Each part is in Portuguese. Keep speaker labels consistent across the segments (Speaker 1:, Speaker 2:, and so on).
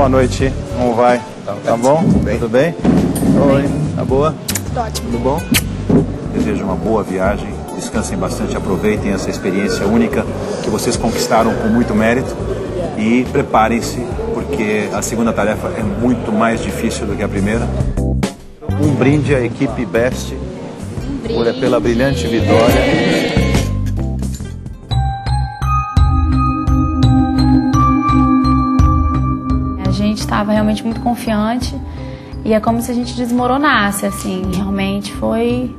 Speaker 1: boa noite. Como vai? Tá bom? Tudo bem? Oi, tá boa?
Speaker 2: Tudo ótimo.
Speaker 1: Tudo bom? Desejo uma boa viagem, descansem bastante, aproveitem essa experiência única que vocês conquistaram com muito mérito e preparem-se, porque a segunda tarefa é muito mais difícil do que a primeira. Um brinde à equipe Best pela brilhante vitória.
Speaker 3: A gente estava realmente muito confiante e é como se a gente desmoronasse, assim, realmente foi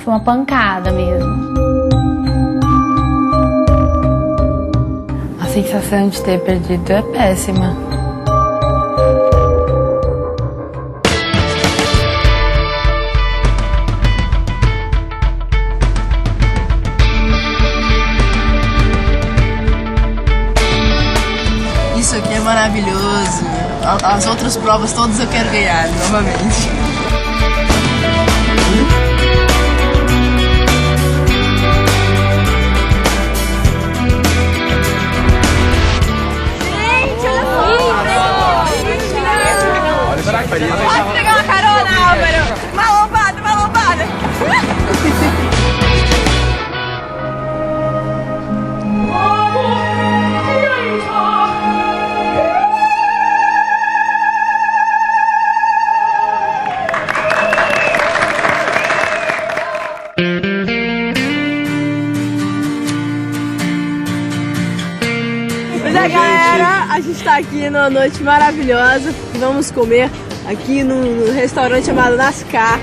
Speaker 3: uma pancada mesmo.
Speaker 4: A sensação de ter perdido é péssima.
Speaker 5: Isso aqui é maravilhoso. As outras provas todas eu quero ganhar novamente.
Speaker 2: Pode pegar uma carona, Álvaro! Uma lombada, uma lombada!
Speaker 5: Pois é, galera, a gente tá aqui numa noite maravilhosa. Vamos comer aqui num restaurante chamado Nascar.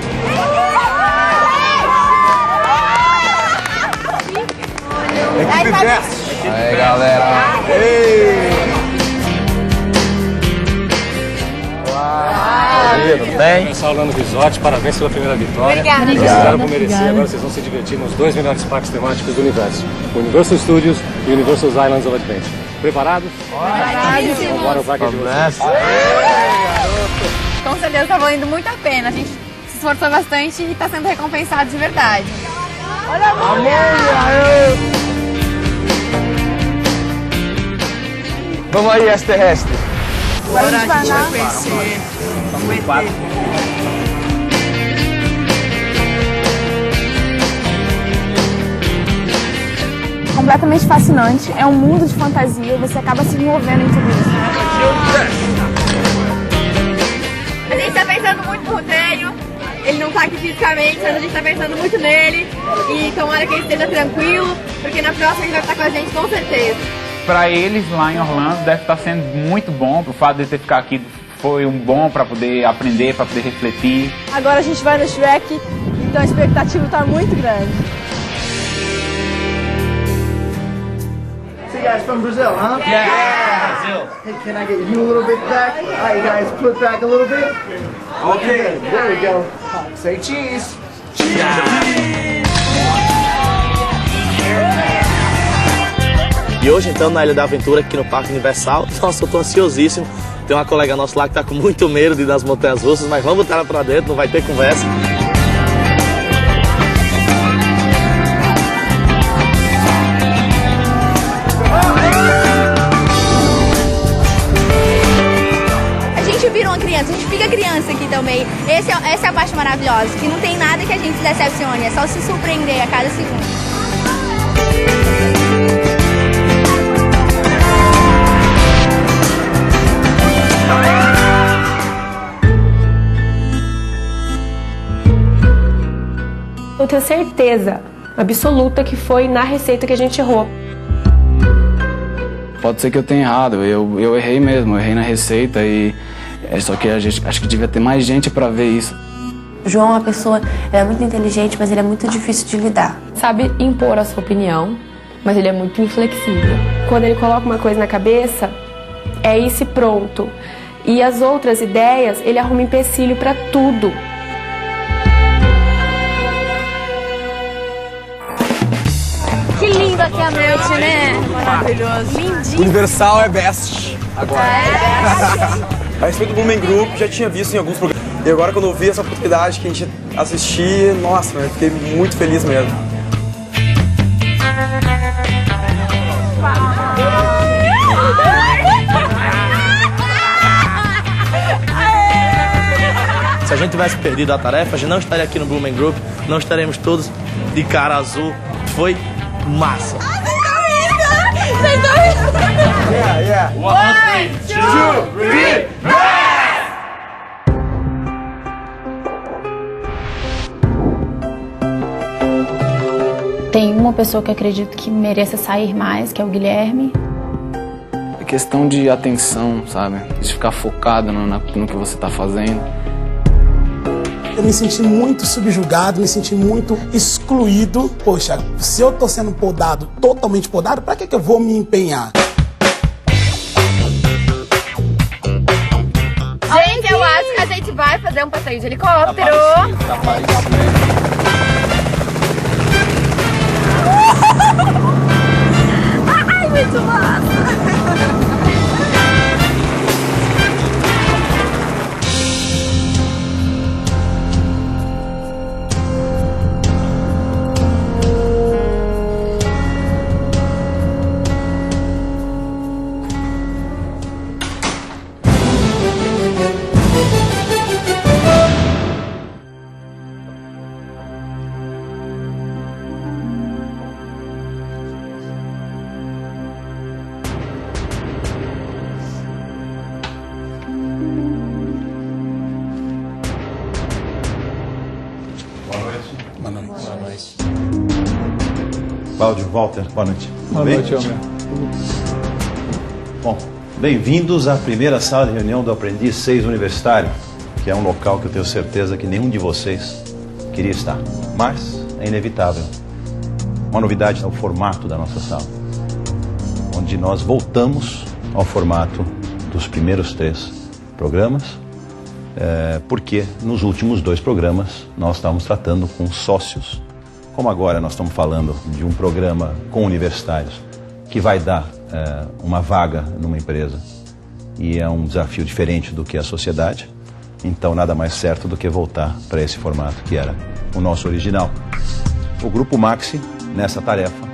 Speaker 1: Equipe Best!
Speaker 6: Aí, galera!
Speaker 1: Tudo bem?
Speaker 7: Pessoal Orlando Resort, parabéns pela primeira vitória.
Speaker 2: Obrigada.
Speaker 7: Vocês fizeram por merecer, agora vocês vão se divertir nos dois melhores parques temáticos do universo: o Universal Studios e o Universal Islands of Adventure. Preparados?
Speaker 2: Preparados.
Speaker 7: Agora o vaga de vocês.
Speaker 2: Com certeza tá valendo muito a pena. A gente se esforçou bastante e tá sendo recompensado de verdade.
Speaker 5: Olha a mão!
Speaker 6: Vamos aí, extraterrestre.
Speaker 5: Agora a gente vai conhecer o ET.
Speaker 3: Completamente fascinante, é um mundo de fantasia e você acaba se envolvendo em tudo isso.
Speaker 2: A gente tá pensando muito no roteiro. Ele não tá aqui fisicamente, mas a gente tá pensando muito nele. E tomara que ele esteja tranquilo, porque na próxima ele vai estar com a gente com certeza.
Speaker 8: Para eles lá em Orlando deve estar sendo muito bom. O fato de ter ficado aqui foi bom para poder aprender, para poder refletir.
Speaker 5: Agora a gente vai no Shrek, então a expectativa tá muito grande.
Speaker 9: So you guys from Brazil, huh?
Speaker 6: Yeah, Brasil.
Speaker 9: Hey, can I get you a little bit back? All right, guys, put back a little bit. Okay, there we go. Say cheese.
Speaker 10: E hoje, então, na Ilha da Aventura, aqui no Parque Universal, nossa, eu tô ansiosíssimo. Tem uma colega nossa lá que tá com muito medo de ir nas montanhas russas, mas vamos botar ela pra dentro, não vai ter conversa.
Speaker 2: A gente vira uma criança, a gente fica criança aqui também. Essa é a parte maravilhosa, que não tem nada que a gente se decepcione, é só se surpreender a cada segundo.
Speaker 11: Eu tenho certeza absoluta que foi na receita que a gente errou.
Speaker 12: Pode ser que eu tenha errado, eu errei mesmo, eu errei na receita e só que acho que devia ter mais gente para ver isso.
Speaker 4: O João é uma pessoa, ele é muito inteligente, mas ele é muito difícil de lidar.
Speaker 11: Sabe impor a sua opinião, mas ele é muito inflexível. Quando ele coloca uma coisa na cabeça, é isso e pronto. E as outras ideias, ele arruma empecilho para tudo.
Speaker 2: Que lindo aqui a noite, né?
Speaker 5: Maravilhoso.
Speaker 2: Lindinho.
Speaker 6: Universal é best. Agora.
Speaker 9: A respeito do Blumen Group, já tinha visto em alguns programas. E agora, quando eu vi essa oportunidade que a gente assistir, nossa, eu fiquei muito feliz mesmo.
Speaker 10: a gente tivesse perdido a tarefa, a gente não estaria aqui no Blumen Group, não estaremos todos de cara azul. Foi massa.
Speaker 6: Yeah.
Speaker 2: 1, 2, 3,
Speaker 3: Tem uma pessoa que acredito que mereça sair mais, que é o Guilherme.
Speaker 12: É questão de atenção, sabe? De ficar focado no que você está fazendo.
Speaker 13: Eu me senti muito subjugado, me senti muito excluído. Poxa, se eu tô sendo podado, totalmente podado, pra que eu vou me empenhar?
Speaker 2: Gente, eu acho que a gente vai fazer um passeio de helicóptero. Ai, muito massa!
Speaker 1: Cláudio, Walter, boa noite.
Speaker 14: Boa noite, Homer.
Speaker 1: Bom, bem-vindos à primeira sala de reunião do Aprendiz 6 Universitário, que é um local que eu tenho certeza que nenhum de vocês queria estar. Mas é inevitável. Uma novidade é o formato da nossa sala, onde nós voltamos ao formato dos primeiros 3 programas, porque nos últimos 2 programas nós estávamos tratando com sócios. Como agora nós estamos falando de um programa com universitários que vai dar uma vaga numa empresa e é um desafio diferente do que a sociedade, então nada mais certo do que voltar para esse formato que era o nosso original. O Grupo Maxi, nessa tarefa,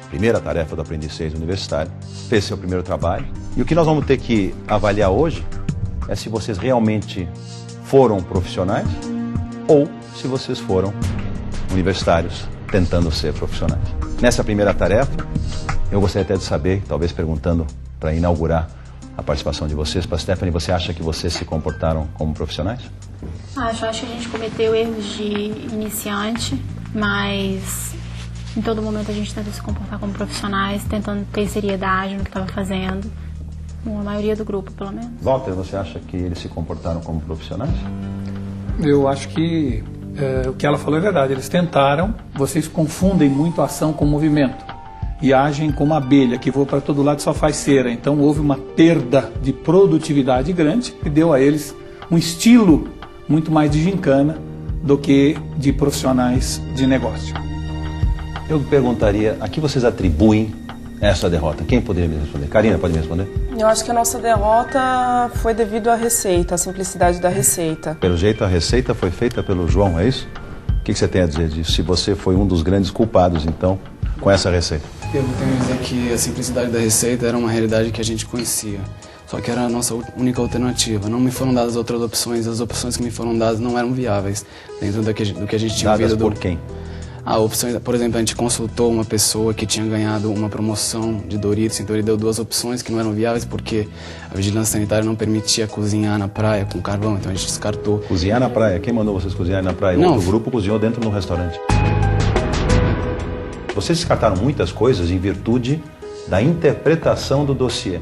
Speaker 1: primeira tarefa do Aprendiz 6 Universitário, fez seu primeiro trabalho e o que nós vamos ter que avaliar hoje é se vocês realmente foram profissionais ou se vocês foram universitários tentando ser profissionais. Nessa primeira tarefa, eu gostaria até de saber, talvez perguntando para inaugurar a participação de vocês, para a Stephanie, você acha que vocês se comportaram como profissionais?
Speaker 3: Acho que a gente cometeu erros de iniciante, mas em todo momento a gente tenta se comportar como profissionais, tentando ter seriedade no que estava fazendo. A maioria do grupo, pelo menos.
Speaker 1: Walter, você acha que eles se comportaram como profissionais?
Speaker 14: Eu acho que o que ela falou é verdade. Eles tentaram, vocês confundem muito a ação com o movimento e agem como abelha que voa para todo lado e só faz cera. Então houve uma perda de produtividade grande que deu a eles um estilo muito mais de gincana do que de profissionais de negócio.
Speaker 1: Eu perguntaria, a que vocês atribuem essa derrota? Quem poderia me responder? Karina, pode me responder?
Speaker 15: Eu acho que a nossa derrota foi devido à receita, à simplicidade da receita.
Speaker 1: Pelo jeito, a receita foi feita pelo João, é isso? O que você tem a dizer disso? Se você foi um dos grandes culpados, então, com essa receita?
Speaker 12: Eu tenho a dizer que a simplicidade da receita era uma realidade que a gente conhecia. Só que era a nossa única alternativa. Não me foram dadas outras opções, as opções que me foram dadas não eram viáveis dentro do que a gente tinha
Speaker 1: dadas
Speaker 12: ouvido.
Speaker 1: Por quem?
Speaker 12: Opções, por exemplo, a gente consultou uma pessoa que tinha ganhado uma promoção de Doritos, então ele deu 2 opções que não eram viáveis porque a vigilância sanitária não permitia cozinhar na praia com carvão, então a gente descartou.
Speaker 1: Cozinhar na praia? Quem mandou vocês cozinharem na praia?
Speaker 12: Não.
Speaker 1: Outro grupo cozinhou dentro de um restaurante. Vocês descartaram muitas coisas em virtude da interpretação do dossiê.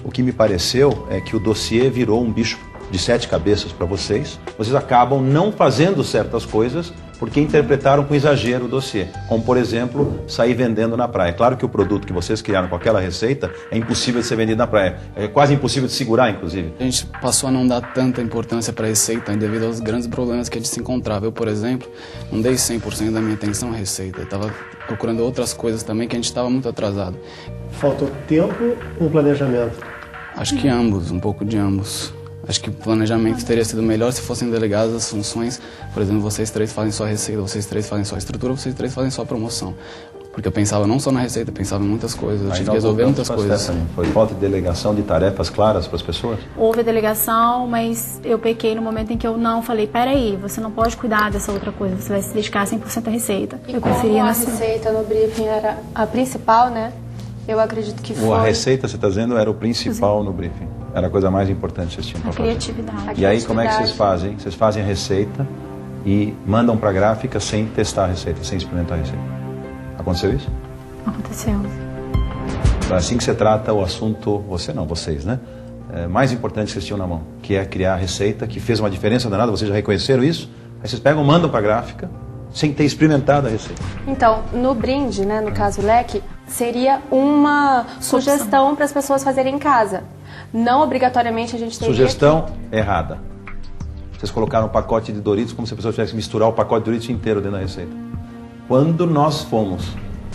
Speaker 1: O que me pareceu é que o dossiê virou um bicho de 7 cabeças para vocês. Vocês acabam não fazendo certas coisas porque interpretaram com exagero o dossiê. Como, por exemplo, sair vendendo na praia. Claro que o produto que vocês criaram com aquela receita é impossível de ser vendido na praia. É quase impossível de segurar, inclusive.
Speaker 12: A gente passou a não dar tanta importância para a receita devido aos grandes problemas que a gente se encontrava. Eu, por exemplo, não dei 100% da minha atenção à receita. Eu estava procurando outras coisas também que a gente estava muito atrasado.
Speaker 16: Faltou tempo ou planejamento?
Speaker 12: Acho que ambos, um pouco de ambos. Acho que o planejamento teria sido melhor se fossem delegadas as funções. Por exemplo, vocês 3 fazem só a receita, vocês 3 fazem só a estrutura, vocês 3 fazem só a promoção. Porque eu pensava não só na receita, eu pensava em muitas coisas. Eu
Speaker 1: Aí
Speaker 12: tive
Speaker 1: nós
Speaker 12: que resolver
Speaker 1: voltamos
Speaker 12: muitas
Speaker 1: para a
Speaker 12: coisas.
Speaker 1: Stephanie. Foi falta de delegação de tarefas claras para as pessoas?
Speaker 3: Houve a delegação, mas eu pequei no momento em que eu não falei, peraí, você não pode cuidar dessa outra coisa, você vai se dedicar 100% à receita.
Speaker 11: E
Speaker 3: eu
Speaker 11: como
Speaker 3: preferia
Speaker 11: a
Speaker 3: na
Speaker 11: receita no briefing era a principal, né? Eu acredito que foi...
Speaker 1: A receita, você está dizendo, era o principal no briefing. Era a coisa mais importante que vocês tinham para fazer.
Speaker 3: Criatividade.
Speaker 1: E aí, como é que vocês fazem? Vocês fazem a receita e mandam para a gráfica sem testar a receita, sem experimentar a receita. Aconteceu isso?
Speaker 3: Aconteceu.
Speaker 1: É assim que você trata o assunto, você não, vocês, né? Mais importante que vocês tinham na mão, que é criar a receita, que fez uma diferença danada, vocês já reconheceram isso? Aí vocês pegam, mandam para a gráfica, sem ter experimentado a receita.
Speaker 11: Então, no brinde, né, no caso o leque, seria uma sugestão para as pessoas fazerem em casa. Não obrigatoriamente a gente teria...
Speaker 1: Sugestão errada. Vocês colocaram um pacote de Doritos como se a pessoa tivesse que misturar o pacote de Doritos inteiro dentro da receita. Quando nós fomos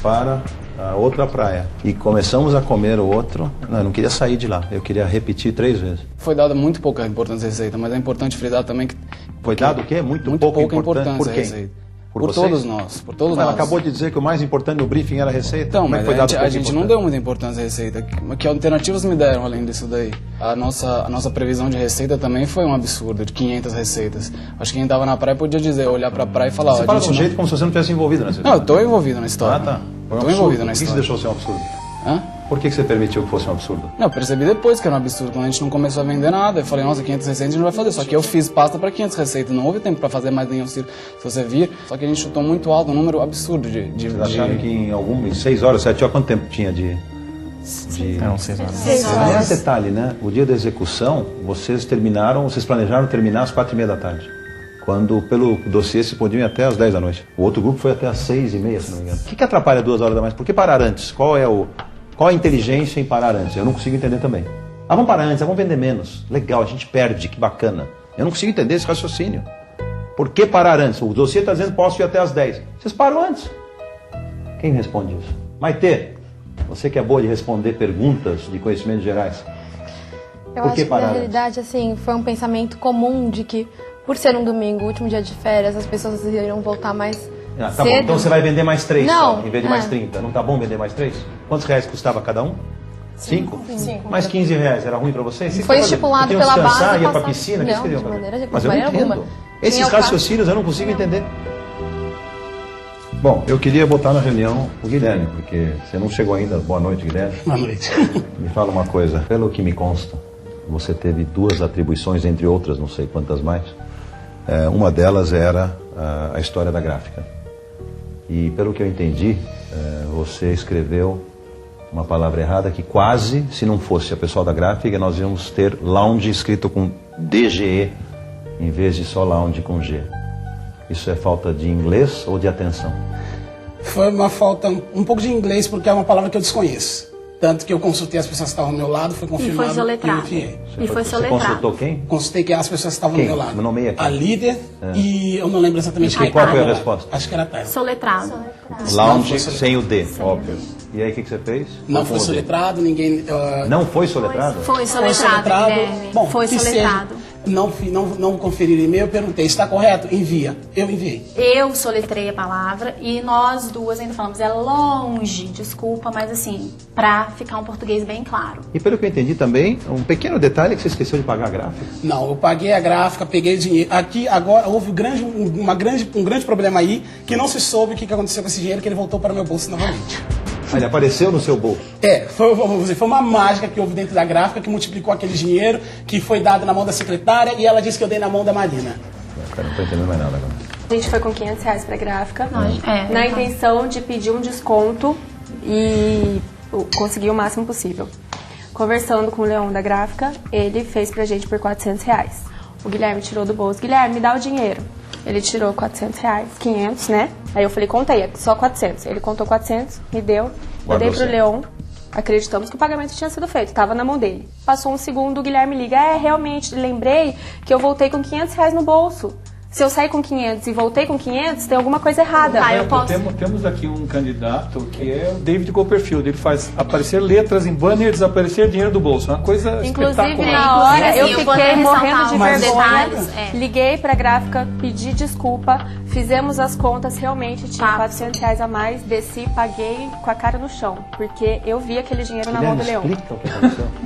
Speaker 1: para a outra praia e começamos a comer o outro, eu não queria sair de lá, eu queria repetir 3 vezes.
Speaker 12: Foi dada muito pouca importância à receita, mas é importante frisar também que...
Speaker 1: Foi dado o quê? Muito pouca importância. Por quem?
Speaker 12: À receita.
Speaker 1: Por
Speaker 12: todos nós, por todos nós.
Speaker 1: Ela acabou de dizer que o mais importante no briefing era a receita.
Speaker 12: Então,
Speaker 1: como é
Speaker 12: mas
Speaker 1: que foi dado
Speaker 12: a gente não deu muita importância à receita. Que alternativas me deram além disso daí? A nossa previsão de receita também foi um absurdo, de 500 receitas. Acho que quem estava na praia podia dizer, olhar para a praia e falar...
Speaker 1: Você fala de um jeito como se você não tivesse envolvido na história.
Speaker 12: Não, eu estou envolvido na história.
Speaker 1: Ah, tá. Foi um
Speaker 12: Estou
Speaker 1: absurdo.
Speaker 12: envolvido na
Speaker 1: Por que
Speaker 12: história.
Speaker 1: você deixou ser um absurdo?
Speaker 12: Hã?
Speaker 1: Por que você permitiu que fosse um absurdo?
Speaker 12: Não, eu percebi depois que era um absurdo, quando a gente não começou a vender nada. Eu falei, nossa, 500 receitas a gente não vai fazer. Só que eu fiz pasta para 500 receitas, não houve tempo para fazer mais nenhum se você vir. Só que a gente chutou muito alto, um número absurdo de...
Speaker 1: Vocês acharam que em 6 horas, 7 horas, quanto tempo tinha de...
Speaker 12: Eram 6 horas.
Speaker 1: 6 horas. Mas detalhe, né? O dia da execução, vocês planejaram terminar às 4h30 da tarde. Quando, pelo dossiê, se podiam ir até às 10 da noite. O outro grupo foi até às 6h30, se não me engano. O que atrapalha 2 horas da manhã? Por que parar antes? Qual a inteligência em parar antes? Eu não consigo entender também. Vamos parar antes, vamos vender menos. Legal, a gente perde, que bacana. Eu não consigo entender esse raciocínio. Por que parar antes? O dossiê está dizendo que posso ir até às 10. Vocês param antes. Quem responde isso? Maitê, você que é boa de responder perguntas de conhecimentos gerais.
Speaker 17: Eu
Speaker 1: Por
Speaker 17: acho
Speaker 1: que
Speaker 17: que
Speaker 1: parar
Speaker 17: na
Speaker 1: antes?
Speaker 17: realidade assim, foi um pensamento comum de que por ser um domingo, último dia de férias, as pessoas iriam voltar mais
Speaker 1: Tá
Speaker 17: cedo.
Speaker 1: bom, então você vai vender mais 3
Speaker 17: Não,
Speaker 1: só, em vez de mais 30. Não tá bom vender mais 3? Quantos reais custava cada um? 5? Mais 15 reais. Era ruim para vocês? Vocês
Speaker 17: Foi
Speaker 1: queriam
Speaker 17: estipulado
Speaker 1: queriam
Speaker 17: pela
Speaker 1: descansar,
Speaker 17: base
Speaker 1: ia para
Speaker 17: passar-
Speaker 1: piscina? O que
Speaker 17: Não,
Speaker 1: vocês queriam
Speaker 17: de
Speaker 1: fazer?
Speaker 17: maneira
Speaker 1: Mas eu não
Speaker 17: maneira
Speaker 1: entendo.
Speaker 17: alguma.
Speaker 1: Esses
Speaker 17: Tinha o carro.
Speaker 1: raciocínios eu não consigo entender. Bom, eu queria botar na reunião o Guilherme, porque você não chegou ainda. Boa noite, Guilherme.
Speaker 13: Boa noite.
Speaker 1: Me fala uma coisa. Pelo que me consta, você teve 2 atribuições, entre outras, não sei quantas mais. Uma delas era a história da gráfica. E pelo que eu entendi, você escreveu uma palavra errada que quase, se não fosse a pessoal da gráfica, nós íamos ter lounge escrito com DGE, em vez de só lounge com G. Isso é falta de inglês ou de atenção?
Speaker 13: Foi uma falta, um pouco de inglês, porque é uma palavra que eu desconheço. Tanto que eu consultei as pessoas que estavam ao meu lado, foi confirmado.
Speaker 3: soletrado.
Speaker 13: enviei.
Speaker 3: E foi
Speaker 1: Você
Speaker 3: soletrado.
Speaker 1: consultou quem?
Speaker 13: Consultei que as pessoas que estavam
Speaker 1: Quem?
Speaker 13: ao meu lado.
Speaker 1: Me nomeia quem?
Speaker 13: A líder e eu não lembro exatamente
Speaker 1: E qual foi a resposta?
Speaker 13: Acho que era a Tayla.
Speaker 3: Soletrado.
Speaker 1: Lounge sem o D, óbvio. E aí o que você fez?
Speaker 13: Não foi
Speaker 1: com o D.
Speaker 13: soletrado, ninguém...
Speaker 1: Não foi soletrado?
Speaker 3: Foi soletrado, Guilherme.
Speaker 13: Bom,
Speaker 3: Foi
Speaker 13: que
Speaker 3: soletrado.
Speaker 13: seja. Não conferiram e-mail, eu perguntei, está correto? Envia. Eu enviei.
Speaker 3: Eu soletrei a palavra e nós duas ainda falamos, é longe, desculpa, mas assim, pra ficar um português bem claro.
Speaker 1: E pelo que eu entendi também, um pequeno detalhe é que você esqueceu de pagar a gráfica.
Speaker 13: Não, eu paguei a gráfica, peguei dinheiro. Aqui agora houve um grande problema aí, que não se soube o que aconteceu com esse dinheiro, que ele voltou para o meu bolso novamente.
Speaker 1: Ele apareceu no seu bolso.
Speaker 13: Foi uma mágica que houve dentro da gráfica que multiplicou aquele dinheiro que foi dado na mão da secretária e ela disse que eu dei na mão da Marina.
Speaker 1: Cara, não estou entendendo mais nada agora.
Speaker 11: A gente foi com R$500 pra gráfica,
Speaker 3: É,
Speaker 11: na intenção de pedir um desconto e conseguir o máximo possível. Conversando com o Leon da gráfica, ele fez pra gente por R$400. O Guilherme tirou do bolso. Guilherme, me dá o dinheiro. Ele tirou R$400, 500, né? Aí eu falei, contei, é só 400. Ele contou 400, me deu. Eu dei pro Leon. Acreditamos que o pagamento tinha sido feito, estava na mão dele. Passou um segundo, o Guilherme liga. Realmente, lembrei que eu voltei com R$500 no bolso. Se eu saí com 500 e voltei com 500, tem alguma coisa errada.
Speaker 14: Temos aqui um candidato que é o David Copperfield. Ele faz aparecer letras em banner e desaparecer dinheiro do bolso. Uma coisa espetacular.
Speaker 11: Inclusive, na hora eu fiquei morrendo de vergonha. Liguei pra gráfica, pedi desculpa, fizemos as contas, realmente tinha R$400 a mais, desci, paguei com a cara no chão, porque eu vi aquele dinheiro na mão do Leão.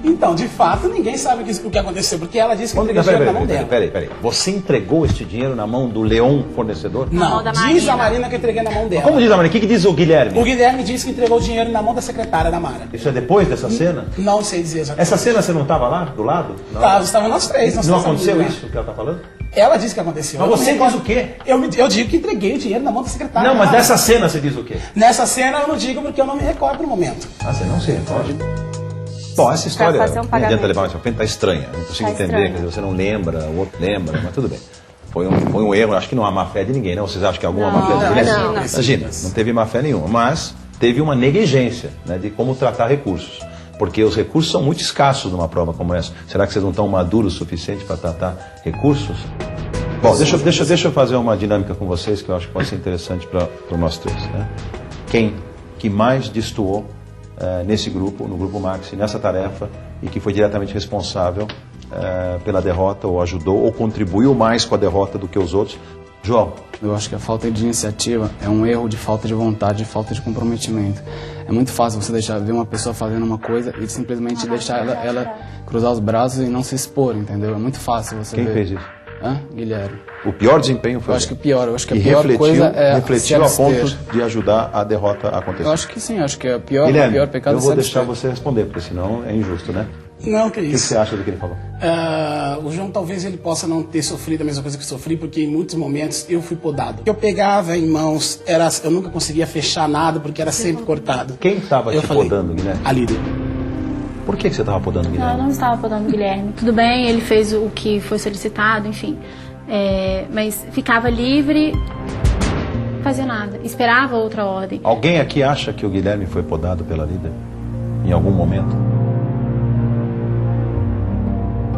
Speaker 13: Então, de fato, ninguém sabe o que aconteceu, porque ela disse que entregou o dinheiro na mão dela.
Speaker 1: Peraí. Você entregou este dinheiro na mão do Leão fornecedor?
Speaker 13: Não, diz a Marina que eu entreguei na mão dela.
Speaker 1: Como diz a Marina? O que diz o Guilherme?
Speaker 13: O Guilherme disse que entregou o dinheiro na mão da secretária da Mara.
Speaker 1: Isso é depois dessa cena?
Speaker 13: Não sei dizer exatamente.
Speaker 1: Essa cena você não estava lá, do lado?
Speaker 13: Estava nós três.
Speaker 1: Não aconteceu isso que ela está falando?
Speaker 13: Ela disse que aconteceu.
Speaker 1: Mas você diz o quê?
Speaker 13: Eu digo que entreguei o dinheiro na mão da secretária.
Speaker 1: Não, mas nessa cena você diz o quê?
Speaker 13: Nessa cena eu não digo porque eu não me recordo no momento.
Speaker 1: Ah, você não se recorda? Bom, essa história, não adianta levar mais pra frente, tá estranha. Não consigo entender, quer dizer, você não lembra, o outro lembra, mas tudo bem. Foi um erro, acho que não há má fé de ninguém, não? Vocês acham que alguma má fé de ninguém? Não. Imagina, não teve má fé nenhuma, mas teve uma negligência, né, de como tratar recursos. Porque os recursos são muito escassos numa prova como essa. Será que vocês não estão maduros o suficiente para tratar recursos? Bom, deixa eu fazer uma dinâmica com vocês que eu acho que pode ser interessante para nós três. Né? Quem que mais destoou nesse grupo, no Grupo Maxi, nessa tarefa e que foi diretamente responsável pela derrota, ou ajudou, ou contribuiu mais com a derrota do que os outros? João?
Speaker 12: Eu acho que a falta de iniciativa é um erro de falta de vontade, de falta de comprometimento. É muito fácil você ver uma pessoa fazendo uma coisa e simplesmente deixar ela cruzar os braços e não se expor, entendeu? É muito fácil você ver.
Speaker 1: Quem fez isso?
Speaker 12: Guilherme.
Speaker 1: O pior desempenho foi?
Speaker 12: Eu acho que pior. Eu acho que a pior coisa é
Speaker 1: refletiu a ponto de ajudar a derrota a acontecer.
Speaker 12: Eu acho que sim. Acho que o pior pecado é
Speaker 1: eu vou deixar você responder, porque senão é injusto, né?
Speaker 13: Não, que isso.
Speaker 1: O que você acha do que ele falou?
Speaker 13: O João talvez ele possa não ter sofrido a mesma coisa que eu sofri, porque em muitos momentos eu fui podado. Eu pegava em mãos, eu nunca conseguia fechar nada, porque era sempre cortado.
Speaker 1: Quem estava te podando, Guilherme?
Speaker 13: A líder.
Speaker 1: Por que você estava podando o Guilherme?
Speaker 3: Não, eu não estava podando o Guilherme. Tudo bem, ele fez o que foi solicitado, enfim. Mas ficava livre, não fazia nada. Esperava outra ordem.
Speaker 1: Alguém aqui acha que o Guilherme foi podado pela líder? Em algum momento?